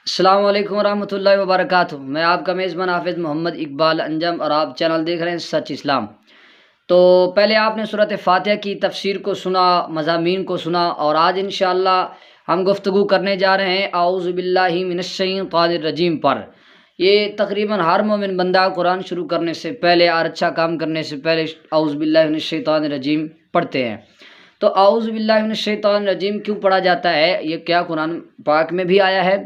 السلام علیکم ورحمۃ اللہ وبرکاتہ۔ میں آپ کا میزبان حافظ محمد اقبال انجم اور آپ چینل دیکھ رہے ہیں سچ اسلام۔ تو پہلے آپ نے سورۃ فاتحہ کی تفسیر کو سنا، مضامین کو سنا، اور آج انشاءاللہ ہم گفتگو کرنے جا رہے ہیں اعوذ باللہ من الشیطان الرجیم پر۔ یہ تقریباً ہر مومن بندہ قرآن شروع کرنے سے پہلے اور اچھا کام کرنے سے پہلے اعوذ باللہ من الشیطان الرجیم پڑھتے ہیں۔ تو اعوذ باللہ من الشیطان الرجیم کیوں پڑھا جاتا ہے؟ یہ کیا قرآن پاک میں بھی آیا ہے؟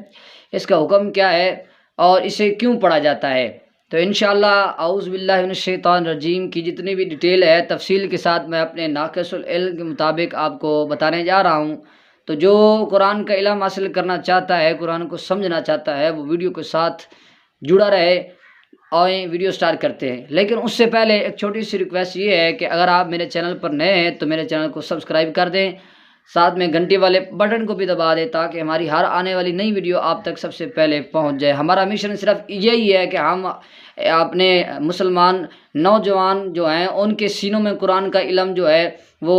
اس کا حکم کیا ہے اور اسے کیوں پڑھا جاتا ہے؟ تو انشاءاللہ اعوذ باللہ من الشیطان الرجیم کی جتنی بھی ڈیٹیل ہے تفصیل کے ساتھ میں اپنے ناقص العلم کے مطابق آپ کو بتانے جا رہا ہوں۔ تو جو قرآن کا علم حاصل کرنا چاہتا ہے، قرآن کو سمجھنا چاہتا ہے، وہ ویڈیو کے ساتھ جڑا رہے۔ اور ویڈیو سٹارٹ کرتے ہیں، لیکن اس سے پہلے ایک چھوٹی سی ریکویسٹ یہ ہے کہ اگر آپ میرے چینل پر نئے ہیں تو میرے چینل کو سبسکرائب کر دیں، ساتھ میں گھنٹی والے بٹن کو بھی دبا دیں تاکہ ہماری ہر آنے والی نئی ویڈیو آپ تک سب سے پہلے پہنچ جائے۔ ہمارا مشن صرف یہی ہے کہ ہم اپنے مسلمان نوجوان جو ہیں ان کے سینوں میں قرآن کا علم جو ہے وہ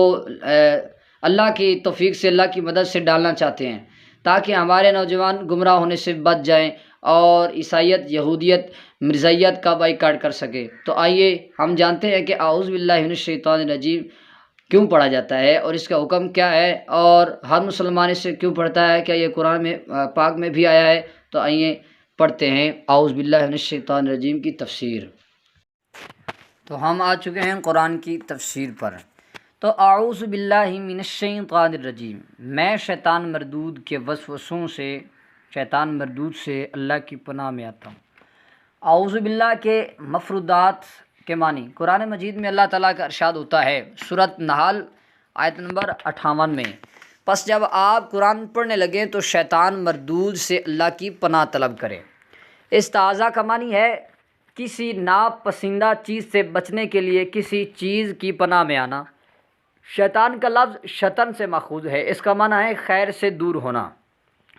اللہ کی توفیق سے، اللہ کی مدد سے ڈالنا چاہتے ہیں تاکہ ہمارے نوجوان گمراہ ہونے سے بچ جائیں اور عیسائیت، یہودیت، مرزائیت کا بائیکاٹ کر سکے۔ تو آئیے ہم جانتے ہیں کہ اعوذ باللہ من الشیطان الرجیم کیوں پڑھا جاتا ہے اور اس کا حکم کیا ہے، اور ہر مسلمان اس سے کیوں پڑھتا ہے، کیا یہ قرآن میں پاک میں بھی آیا ہے؟ تو آئیے پڑھتے ہیں اعوذ باللہ من الشیطان الرجیم کی تفسیر۔ تو ہم آ چکے ہیں قرآن کی تفسیر پر۔ تو اعوذ باللہ من الشیطان الرجیم، میں شیطان مردود کے وسوسوں سے، شیطان مردود سے اللہ کی پناہ میں آتا ہوں۔ اعوذ باللہ کے مفردات کے معنی قرآن مجید میں اللہ تعالیٰ کا ارشاد ہوتا ہے سورۃ نحل آیت نمبر 58 میں، پس جب آپ قرآن پڑھنے لگیں تو شیطان مردود سے اللہ کی پناہ طلب کریں۔ استعاذہ کا معنی ہے کسی ناپسندیدہ چیز سے بچنے کے لیے کسی چیز کی پناہ میں آنا۔ شیطان کا لفظ شطن سے ماخوذ ہے، اس کا معنی ہے خیر سے دور ہونا۔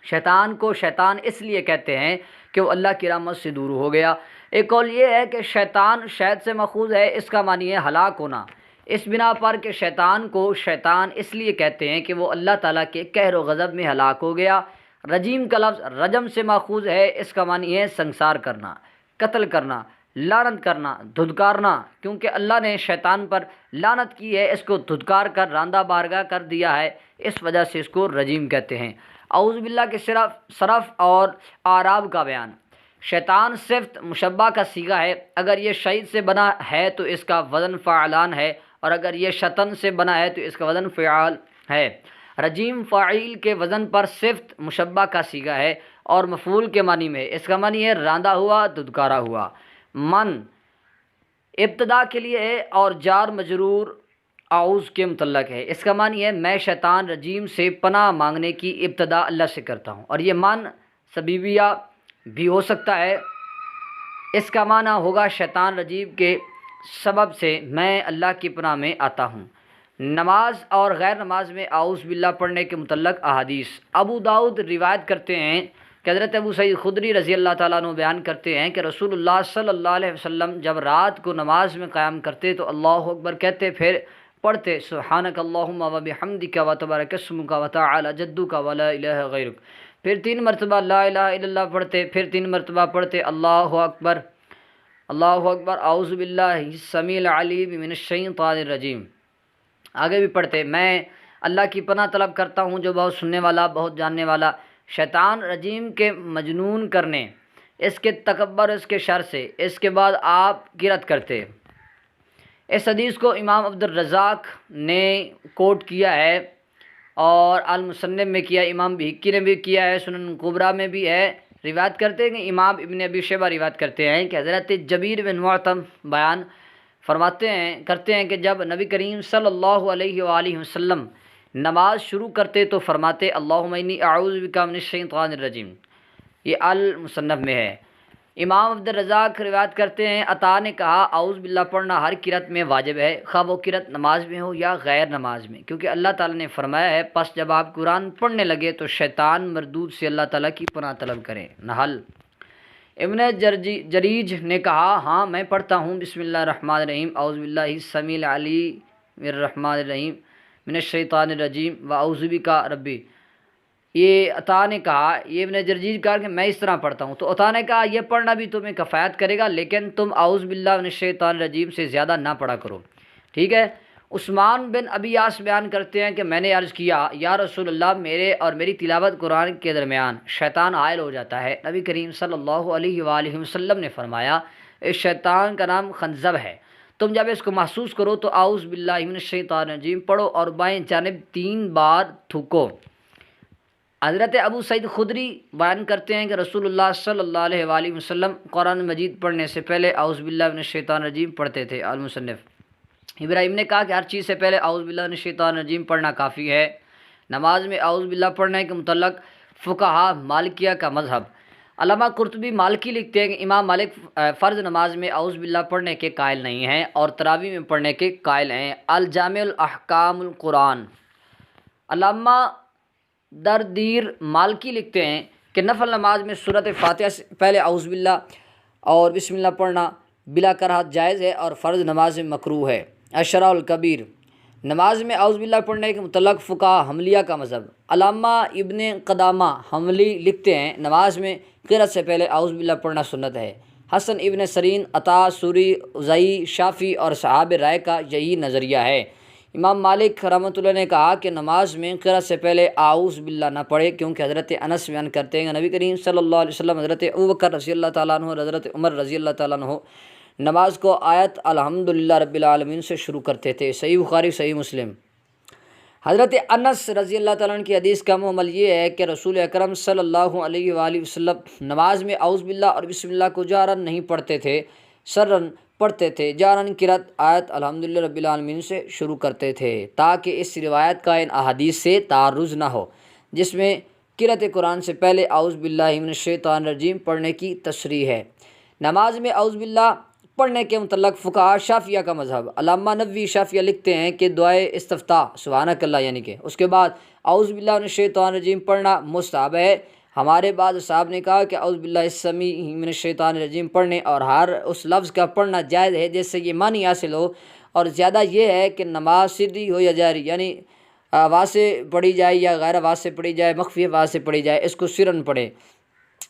شیطان کو شیطان اس لیے کہتے ہیں کہ وہ اللہ کی رحمت سے دور ہو گیا۔ ایک قول یہ ہے کہ شیطان شید سے ماخوذ ہے، اس کا معنی ہے ہلاک ہونا۔ اس بنا پر کہ شیطان کو شیطان اس لیے کہتے ہیں کہ وہ اللہ تعالیٰ کے قہر و غضب میں ہلاک ہو گیا۔ رجیم کا لفظ رجم سے ماخوذ ہے، اس کا معنی ہے سنسار کرنا، قتل کرنا، لعنت کرنا، دھدکارنا، کیونکہ اللہ نے شیطان پر لعنت کی ہے، اس کو دھدکار کر راندہ بارگاہ کر دیا ہے، اس وجہ سے اس کو رجیم کہتے ہیں۔ اعوذ باللہ کے صرف اور اعراب کا بیان۔ شیطان صفت مشبہ کا صیغہ ہے، اگر یہ شید سے بنا ہے تو اس کا وزن فعلان ہے، اور اگر یہ شطن سے بنا ہے تو اس کا وزن فعال ہے۔ رجیم فاعل کے وزن پر صفت مشبہ کا صیغہ ہے اور مفعول کے معنی میں، اس کا معنی ہے راندہ ہوا، دھدکارا ہوا۔ من ابتدا کے لیے ہے اور جار مجرور اعوذ کے متعلق ہے، اس کا معنی ہے میں شیطان رجیم سے پناہ مانگنے کی ابتدا اللہ سے کرتا ہوں، اور یہ من سببیہ بھی ہو سکتا ہے، اس کا معنی ہوگا شیطان رجیم کے سبب سے میں اللہ کی پناہ میں آتا ہوں۔ نماز اور غیر نماز میں اعوذ باللہ پڑھنے کے متعلق احادیث۔ ابو داؤد روایت کرتے ہیں کہ حضرت ابو سعید خدری رضی اللہ تعالیٰ عنہ بیان کرتے ہیں کہ رسول اللہ صلی اللہ علیہ وسلم جب رات کو نماز میں قیام کرتے تو اللہ اکبر کہتے، پھر پڑھتے سبحانک اللہم و بحمدک و تبارک اسمک و تعالی جدک و لا الہ غیرک، پھر 3 مرتبہ لا الہ الا اللہ پڑھتے، پھر 3 مرتبہ پڑھتے اللہ اکبر، اللہ اکبر، اعوذ باللہ السمیع العلیم من الشیطان الرجیم۔ آگے بھی پڑھتے میں اللہ کی پناہ طلب کرتا ہوں جو بہت سننے والا، بہت جاننے والا، شیطان رجیم کے مجنون کرنے، اس کے تکبر، اس کے شر سے۔ اس کے بعد آپ کی رد کرتے۔ اس حدیث کو امام عبد الرزاق نے کوٹ کیا ہے اور المصنف میں کیا، امام بہقی نے بھی کیا ہے، سنن کبریٰ میں بھی ہے۔ روایت کرتے ہیں کہ امام ابن ابی شیبہ روایت کرتے ہیں کہ حضرت جبیر بن معطم بیان فرماتے ہیں کرتے ہیں کہ جب نبی کریم صلی اللہ علیہ وآلہ وسلم نماز شروع کرتے تو فرماتے اللہم انی اعوذ بک من الشیطان الرجیم، یہ المصنف میں ہے۔ امام عبد الرزاق روایت کرتے ہیں عطا نے کہا اعوذ باللہ پڑھنا ہر قرأت میں واجب ہے، خواہ وہ قرأت نماز میں ہو یا غیر نماز میں، کیونکہ اللہ تعالیٰ نے فرمایا ہے پس جب آپ قرآن پڑھنے لگے تو شیطان مردود سے اللہ تعالیٰ کی پناہ طلب کریں۔ نحل۔ ابن جریج نے کہا ہاں میں پڑھتا ہوں بسم اللہ الرحمن الرحیم، اعوذ باللہ السمیع العلیم الرحمن الرحیم من الشیطان الرجیم و اعوذ بک ربی، یہ عطا نے کہا، یہ ابن جرجیر کہا کہ میں اس طرح پڑھتا ہوں، تو عطا نے کہا یہ پڑھنا بھی تمہیں کفایت کرے گا، لیکن تم اعوذ باللہ من الشیطان الرجیم سے زیادہ نہ پڑھا کرو، ٹھیک ہے۔ عثمان بن ابی یاس بیان کرتے ہیں کہ میں نے عرض کیا یا رسول اللہ، میرے اور میری تلاوت قرآن کے درمیان شیطان حائل ہو جاتا ہے۔ نبی کریم صلی اللہ علیہ وآلہ وسلم نے فرمایا اس شیطان کا نام خنزب ہے، تم جب اس کو محسوس کرو تو اعوذ باللہ من الشیطان الرجیم پڑھو اور بائیں جانب 3 بار تھوکو۔ حضرت ابو سعید خدری بیان کرتے ہیں کہ رسول اللہ صلی اللہ علیہ وآلہ وسلم قرآن مجید پڑھنے سے پہلے اعوذ باللہ من الشیطان الرجیم پڑھتے تھے۔ المصنف ابراہیم نے کہا کہ ہر چیز سے پہلے اعوذ باللہ من الشیطان الرجیم پڑھنا کافی ہے۔ نماز میں اعوذ باللہ پڑھنے کے متعلق فقہا مالکیہ کا مذہب۔ علامہ قرطبی مالکی لکھتے ہیں کہ امام مالک فرض نماز میں اعوذ باللہ پڑھنے کے قائل نہیں ہیں اور تراویح میں پڑھنے کے قائل ہیں۔ الجامع الاحکام القرآن۔ علامہ دردیر مالکی لکھتے ہیں کہ نفل نماز میں سورۃ فاتحہ سے پہلے اعوذ باللہ اور بسم اللہ پڑھنا بلا کراہت جائز ہے اور فرض نماز میں مکروہ ہے۔ اشراء الکبیر۔ نماز میں اعوذ باللہ پڑھنے کے متعلق فقہا حملیہ کا مذہب۔ علامہ ابن قدامہ حملی لکھتے ہیں نماز میں قرأت سے پہلے اعوذ باللہ پڑھنا سنت ہے۔ حسن ابن سرین، عطا، سوری، اوزاعی، شافعی اور صحاب رائے کا یہی نظریہ ہے۔ امام مالک رحمۃ اللہ نے کہا کہ نماز میں قرأت سے پہلے اعوذ باللہ نہ پڑھے، کیونکہ حضرت انس بیان کرتے ہیں کہ نبی کریم صلی اللہ علیہ وسلم، حضرت ابوبکر رضی اللہ تعالیٰ عنہ اور حضرت عمر رضی اللہ تعالیٰ عنہ نماز کو آیت الحمدللہ رب العالمین سے شروع کرتے تھے۔ صحیح بخاری، صحیح مسلم۔ حضرت انس رضی اللہ تعالیٰ عنہ کی حدیث کا عمل یہ ہے کہ رسول اکرم صلی اللہ علیہ وآلہ وسلم نماز میں اعوذ باللہ اور بسم اللہ کو جہرن نہیں پڑھتے تھے، سرن پڑھتے تھے۔ جہرن قرأت آیت الحمدللہ رب العالمین سے شروع کرتے تھے تاکہ اس روایت کا ان احادیث سے تعارض نہ ہو جس میں قرأت قرآن سے پہلے اعوذ باللہ من الشیطان الرجیم پڑھنے کی تصریح ہے۔ نماز میں اعوذ باللہ پڑھنے کے متعلق فقہا شافعیہ کا مذہب۔ علامہ نووی شافعیہ لکھتے ہیں کہ دعائے استفتاح سبحانک اللہ یعنی کہ اس کے بعد اعوذ باللہ من الشیطان الرجیم پڑھنا مستحب ہے۔ ہمارے بعض صاحب نے کہا کہ اعوذ باللہ السمیع من الشیطان الرجیم پڑھنے اور ہر اس لفظ کا پڑھنا جائز ہے جس سے یہ معنی حاصل ہو، اور زیادہ یہ ہے کہ نماز سری ہو یا جاری، یعنی آواز سے پڑھی جائے یا غیر آواز سے پڑھی جائے، مخفی آواز سے پڑھی جائے، اس کو سرن پڑھے۔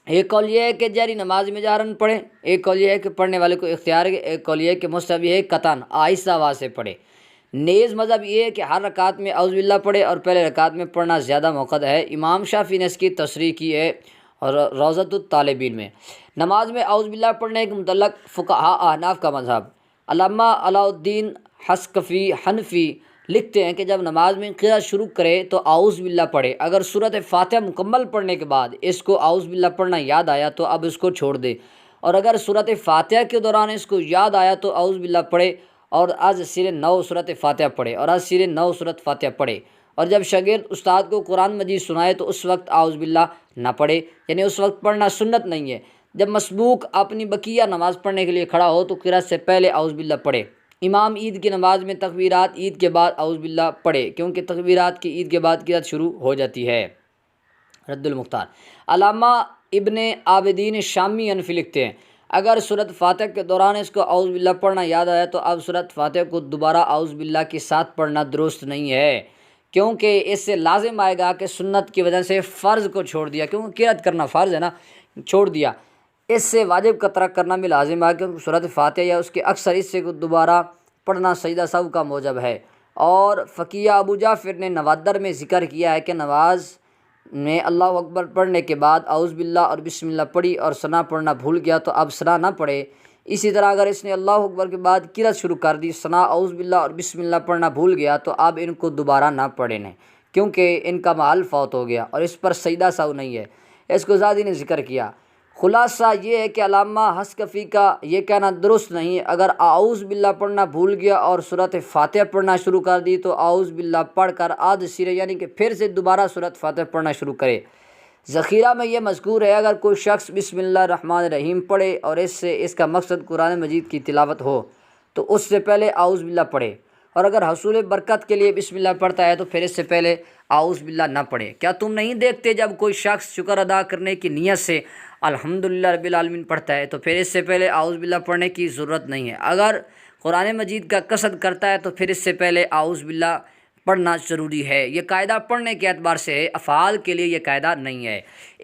ایک قول یہ ہے کہ جاری نماز میں جہرن پڑھے، ایک قول یہ ہے کہ پڑھنے والے کو اختیار ہے، ایک قول یہ ہے کہ مستحب ہے قطعاً آہستہ آواز سے پڑھے۔ نیز مذہب یہ ہے کہ ہر رکعت میں اعوذ باللہ پڑھے اور پہلے رکعت میں پڑھنا زیادہ موقع ہے۔ امام شافعی نے اس کی تصریح کی ہے اور روضۃ الطالبین میں۔ نماز میں اعوذ باللہ پڑھنے کے متعلق فقہا احناف کا مذہب۔ علامہ علاء الدین حسکفی حنفی لکھتے ہیں کہ جب نماز میں قرأت شروع کرے تو اعوذ باللہ پڑھے، اگر سورۃ فاتحہ مکمل پڑھنے کے بعد اس کو اعوذ باللہ پڑھنا یاد آیا تو اب اس کو چھوڑ دے، اور اگر سورۃ فاتحہ کے دوران اس کو یاد آیا تو اعوذ باللہ پڑھے اور از سر نو سورۃ فاتحہ پڑھے اور از سر نو سورۃ فاتحہ پڑھے، اور جب شاگرد استاد کو قرآن مجید سنائے تو اس وقت اعوذ باللہ نہ پڑھے، یعنی اس وقت پڑھنا سنت نہیں ہے۔ جب مسبوق اپنی بقیہ نماز پڑھنے کے لیے کھڑا ہو تو قرأت سے پہلے اعوذ باللہ پڑھے۔ امام عید کی نماز میں تکبیرات عید کے بعد اعوذ باللہ پڑھے، کیونکہ تکبیرات کی عید کے بعد قرأت شروع ہو جاتی ہے۔ رد المختار۔ علامہ ابن عابدین شامی حنفی لکھتے ہیں اگر سورۃ فاتحہ کے دوران اس کو اعوذ باللہ پڑھنا یاد آیا تو اب سورۃ فاتحہ کو دوبارہ اعوذ باللہ کے ساتھ پڑھنا درست نہیں ہے، کیونکہ اس سے لازم آئے گا کہ سنت کی وجہ سے فرض کو چھوڑ دیا، کیونکہ قرأت کرنا فرض ہے نا، چھوڑ دیا، اس سے واجب کا ترک کرنا بھی لازم ہے، کیونکہ سورۃ فاتحہ یا اس کے اکثر حصے کو دوبارہ پڑھنا سجدہ سہو کا موجب ہے۔ اور فقیہ ابو جعفر نے نوادر میں ذکر کیا ہے کہ نماز میں اللہ اکبر پڑھنے کے بعد اعوذ باللہ اور بسم اللہ پڑھی اور ثنا پڑھنا بھول گیا تو اب ثنا نہ پڑھے۔ اسی طرح اگر اس نے اللہ اکبر کے بعد قرأت شروع کر دی، ثنا، اعوذ باللہ اور بسم اللہ پڑھنا بھول گیا تو اب ان کو دوبارہ نہ پڑھیں، کیونکہ ان کا محل فوت ہو گیا اور اس پر سجدہ سہو نہیں ہے۔ اس کو زادی نے ذکر کیا۔ خلاصہ یہ ہے کہ علامہ حسکفی کا یہ کہنا درست نہیں ہے۔ اگر اعوذ باللہ پڑھنا بھول گیا اور سورۃ فاتحہ پڑھنا شروع کر دی تو اعوذ باللہ پڑھ کر آدھ سرے یعنی کہ پھر سے دوبارہ سورۃ فاتحہ پڑھنا شروع کرے۔ ذخیرہ میں یہ مذکور ہے اگر کوئی شخص بسم اللہ الرحمن الرحیم پڑھے اور اس سے اس کا مقصد قرآن مجید کی تلاوت ہو تو اس سے پہلے اعوذ باللہ پڑھے، اور اگر حصول برکت کے لیے بسم اللہ پڑھتا ہے تو پھر اس سے پہلے اعوذ باللہ نہ پڑھے۔ کیا تم نہیں دیکھتے جب کوئی شخص شکر ادا کرنے کی نیت سے الحمدللہ رب العالمین پڑھتا ہے تو پھر اس سے پہلے اعوذ باللہ پڑھنے کی ضرورت نہیں ہے۔ اگر قرآن مجید کا قصد کرتا ہے تو پھر اس سے پہلے اعوذ باللہ پڑھنا ضروری ہے۔ یہ قاعدہ پڑھنے کے اعتبار سے ہے، افعال کے لیے یہ قاعدہ نہیں ہے۔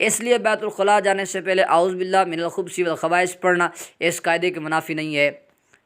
اس لیے بیت الخلاء جانے سے پہلے اعوذ باللہ من الخبث والخبائث پڑھنا اس قاعدے کے منافی نہیں ہے۔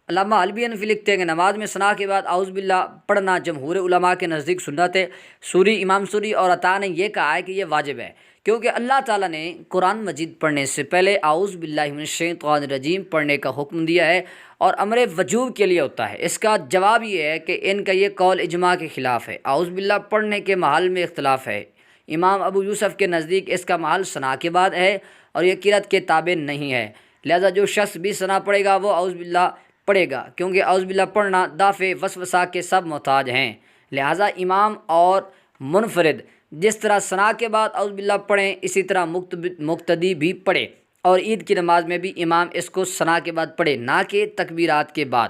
علامہ حلبی حنفی لکھتے ہیں کہ نماز میں ثنا کے بعد اعوذ باللہ پڑھنا جمہور علماء کے نزدیک سنت ہے۔ سوری، امام سوری اور عطا نے یہ کہا ہے کہ یہ واجب ہے، کیونکہ اللہ تعالیٰ نے قرآن مجید پڑھنے سے پہلے اعوذ باللہ من الشیطان الرجیم پڑھنے کا حکم دیا ہے، اور امر وجوب کے لیے ہوتا ہے۔ اس کا جواب یہ ہے کہ ان کا یہ قول اجماع کے خلاف ہے۔ اعوذ باللہ پڑھنے کے محل میں اختلاف ہے۔ امام ابو یوسف کے نزدیک اس کا محل ثنا کے بعد ہے اور یہ قرأت کے تابع نہیں ہے، لہذا جو شخص بھی ثنا پڑھے گا وہ اعوذ باللہ پڑھے گا، کیونکہ اعوذ باللہ پڑھنا دافع وسوسہ کے سب محتاج ہیں، لہذا امام اور منفرد جس طرح ثنا کے بعد اعوذ باللہ پڑھیں اسی طرح مقتدی بھی پڑھے، اور عید کی نماز میں بھی امام اس کو ثنا کے بعد پڑھے، نہ کہ تکبیرات کے بعد۔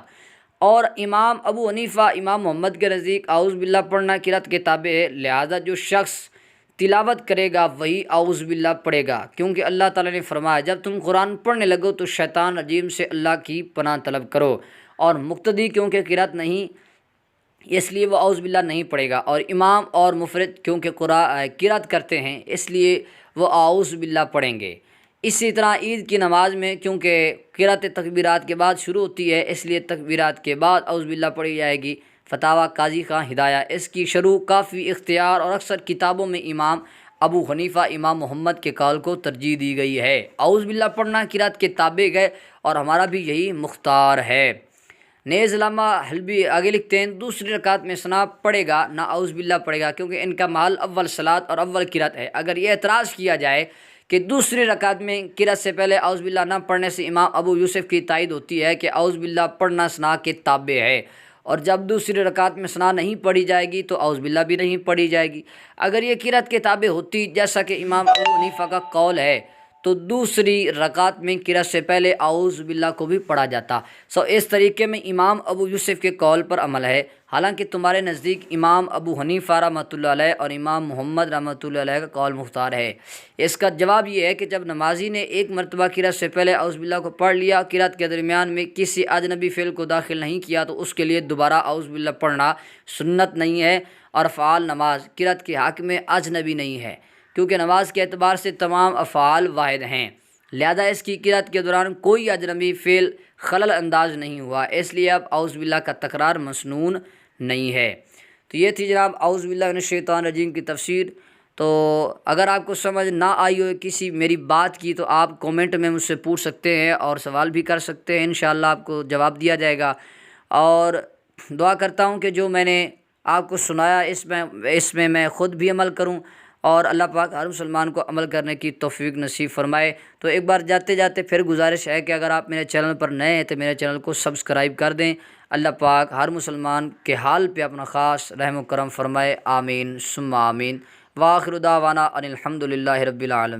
اور امام ابو حنیفہ، امام محمد کے نزدیک اعوذ باللہ پڑھنا قرأت کے تابع ہے، لہذا جو شخص تلاوت کرے گا وہی اعوذ باللہ پڑھے گا، کیونکہ اللہ تعالیٰ نے فرمایا جب تم قرآن پڑھنے لگو تو شیطان رجیم سے اللہ کی پناہ طلب کرو، اور مقتدی کیونکہ قرأت نہیں اس لیے وہ اعوذ باللہ نہیں پڑھے گا، اور امام اور مفرد کیونکہ قرأت کرتے ہیں اس لیے وہ اعوذ باللہ پڑھیں گے۔ اسی طرح عید کی نماز میں کیونکہ قرأت تکبیرات کے بعد شروع ہوتی ہے اس لیے تکبیرات کے بعد اعوذ باللہ پڑھی جائے گی۔ فتاویٰ قاضی خان ہدایہ اس کی شروع کافی اختیار اور اکثر کتابوں میں امام ابو حنیفہ، امام محمد کے قول کو ترجیح دی گئی ہے۔ اعوذ باللہ پڑھنا قرأت کے تابع ہے اور ہمارا بھی یہی مختار ہے۔ نیز علامہ حلبی آگے لکھتے ہیں دوسری رکعت میں ثنا پڑھے گا نہ اعوذ باللہ پڑھے گا، کیونکہ ان کا محل اول صلاۃ اور اول قرأت ہے۔ اگر یہ اعتراض کیا جائے کہ دوسری رکعت میں قرأت سے پہلے اعوذ باللہ نہ پڑھنے سے امام ابو یوسف کی تائید ہوتی ہے کہ اعوذ باللہ پڑھنا ثنا کے تابع ہے، اور جب دوسری رکعت میں ثنا نہیں پڑھی جائے گی تو اعوذ باللہ بھی نہیں پڑھی جائے گی۔ اگر یہ قرأت کے تابع ہوتی جیسا کہ امام ابو حنیفہ کا قول ہے تو دوسری رکعت میں قرأت سے پہلے اعوذ باللہ کو بھی پڑھا جاتا۔ اس طریقے میں امام ابو یوسف کے قول پر عمل ہے، حالانکہ تمہارے نزدیک امام ابو حنیفہ رحمۃ اللہ علیہ اور امام محمد رحمۃ اللہ علیہ کا قول مختار ہے۔ اس کا جواب یہ ہے کہ جب نمازی نے ایک مرتبہ قرأت سے پہلے اعوذ باللہ کو پڑھ لیا، قرأت کے درمیان میں کسی اجنبی فعل کو داخل نہیں کیا، تو اس کے لیے دوبارہ اعوذ باللہ پڑھنا سنت نہیں ہے، اور افعال نماز قرأت کے حق میں اجنبی نہیں ہے، کیونکہ نماز کے اعتبار سے تمام افعال واحد ہیں، لہذا اس کی قرأت کے دوران کوئی اجنبی فعل خلل انداز نہیں ہوا، اس لیے اب اعوذ باللہ کا تکرار مسنون نہیں ہے۔ تو یہ تھی جناب اعوذ باللہ من الشیطان الرجیم کی تفسیر۔ تو اگر آپ کو سمجھ نہ آئی ہو کسی میری بات کی تو آپ کومنٹ میں مجھ سے پوچھ سکتے ہیں اور سوال بھی کر سکتے ہیں، انشاءاللہ آپ کو جواب دیا جائے گا، اور دعا کرتا ہوں کہ جو میں نے آپ کو سنایا اس میں میں خود بھی عمل کروں، اور اللہ پاک ہر مسلمان کو عمل کرنے کی توفیق نصیب فرمائے۔ تو ایک بار جاتے جاتے پھر گزارش ہے کہ اگر آپ میرے چینل پر نئے ہیں تو میرے چینل کو سبسکرائب کر دیں۔ اللہ پاک ہر مسلمان کے حال پہ اپنا خاص رحم و کرم فرمائے، آمین ثم آمین۔ وآخر دعوانا ان الحمد للہ رب العالمین۔